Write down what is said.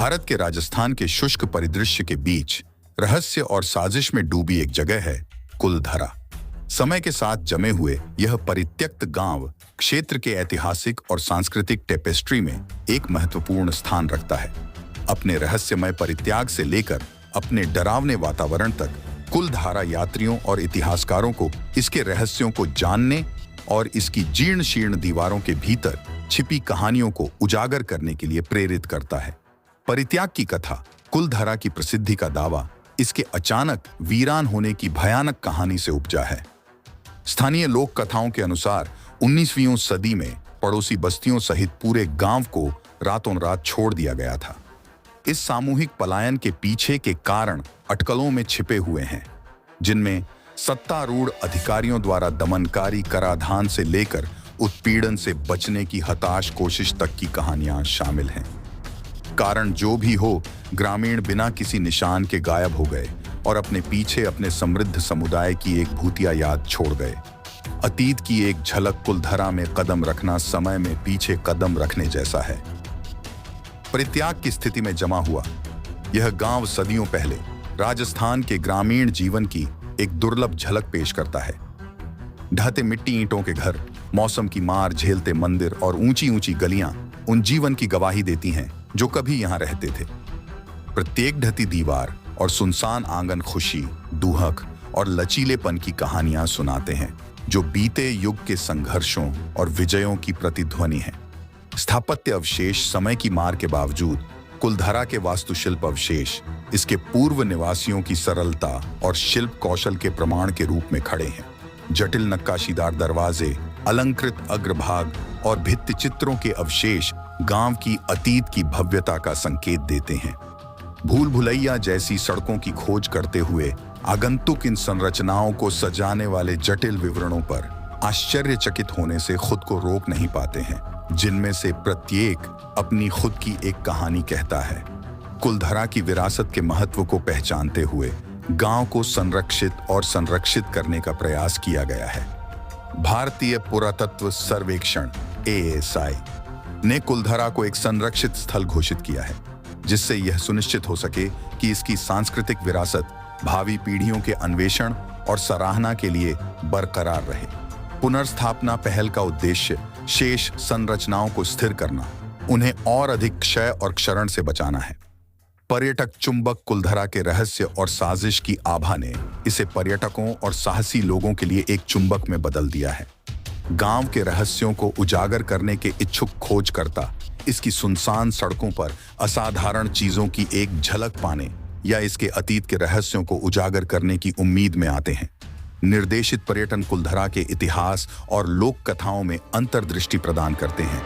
भारत के राजस्थान के शुष्क परिदृश्य के बीच रहस्य और साजिश में डूबी एक जगह है कुलधरा। समय के साथ जमे हुए यह परित्यक्त गांव क्षेत्र के ऐतिहासिक और सांस्कृतिक टेपेस्ट्री में एक महत्वपूर्ण स्थान रखता है। अपने रहस्यमय परित्याग से लेकर अपने डरावने वातावरण तक कुलधारा यात्रियों और इतिहासकारों को इसके रहस्यों को जानने और इसकी जीर्ण शीर्ण दीवारों के भीतर छिपी कहानियों को उजागर करने के लिए प्रेरित करता है। परित्याग की कथा, कुलधरा की प्रसिद्धि का दावा इसके अचानक वीरान होने की भयानक कहानी से उपजा है। स्थानीय लोक कथाओं के अनुसार 19वीं सदी में पड़ोसी बस्तियों सहित पूरे गांव को रातों रात छोड़ दिया गया था। इस सामूहिक पलायन के पीछे के कारण अटकलों में छिपे हुए हैं, जिनमें सत्तारूढ़ अधिकारियों द्वारा दमनकारी कराधान से लेकर उत्पीड़न से बचने की हताश कोशिश तक की कहानियां शामिल हैं। कारण जो भी हो, ग्रामीण बिना किसी निशान के गायब हो गए और अपने पीछे अपने समृद्ध समुदाय की एक भूतिया याद छोड़ गए। अतीत की एक झलक कुलधरा में कदम रखना समय में पीछे कदम रखने जैसा है। परित्याग की स्थिति में जमा हुआ यह गांव सदियों पहले राजस्थान के ग्रामीण जीवन की एक दुर्लभ झलक पेश करता है। ढहते मिट्टी ईंटों के घर, मौसम की मार झेलते मंदिर और ऊंची ऊंची गलियां उन जीवन की गवाही देती हैं जो कभी यहां रहते थे। प्रत्येक ढहती दीवार और सुनसान आंगन खुशी, दुहक और लचीलेपन की कहानियां सुनाते हैं, जो बीते युग के संघर्षों और विजयों की प्रतिध्वनि है। स्थापत्य अवशेष समय की मार के बावजूद कुलधरा के वास्तुशिल्प अवशेष इसके पूर्व निवासियों की सरलता और शिल्प कौशल के प्रमाण के रूप में खड़े हैं। जटिल नक्काशीदार दरवाजे, अलंकृत अग्रभाग और भित्ति चित्रों के अवशेष गांव की अतीत की भव्यता का संकेत देते हैं। भूल भुलैया जैसी सड़कों की खोज करते हुए आगंतुक इन संरचनाओं को सजाने वाले जटिल विवरणों पर आश्चर्यचकित होने से खुद को रोक नहीं पाते हैं, जिनमें से प्रत्येक अपनी खुद की एक कहानी कहता है। कुलधरा की विरासत के महत्व को पहचानते हुए गांव को संरक्षित और संरक्षित करने का प्रयास किया गया है। भारतीय पुरातत्व सर्वेक्षण ASI ने कुलधरा को एक संरक्षित स्थल घोषित किया है, जिससे यह सुनिश्चित हो सके कि इसकी सांस्कृतिक विरासत भावी पीढ़ियों के अन्वेषण और सराहना के लिए बरकरार रहे। पुनर्स्थापना पहल का उद्देश्य शेष संरचनाओं को स्थिर करना, उन्हें और अधिक क्षय और क्षरण से बचाना है। पर्यटक चुंबक कुलधरा के रहस्य और साजिश की आभा ने इसे पर्यटकों और साहसी लोगों के लिए एक चुंबक में बदल दिया है। गांव के रहस्यों को उजागर करने के इच्छुक खोजकर्ता इसकी सुनसान सड़कों पर असाधारण चीजों की एक झलक पाने या इसके अतीत के रहस्यों को उजागर करने की उम्मीद में आते हैं। निर्देशित पर्यटन कुलधरा के इतिहास और लोक कथाओं में अंतर्दृष्टि प्रदान करते हैं,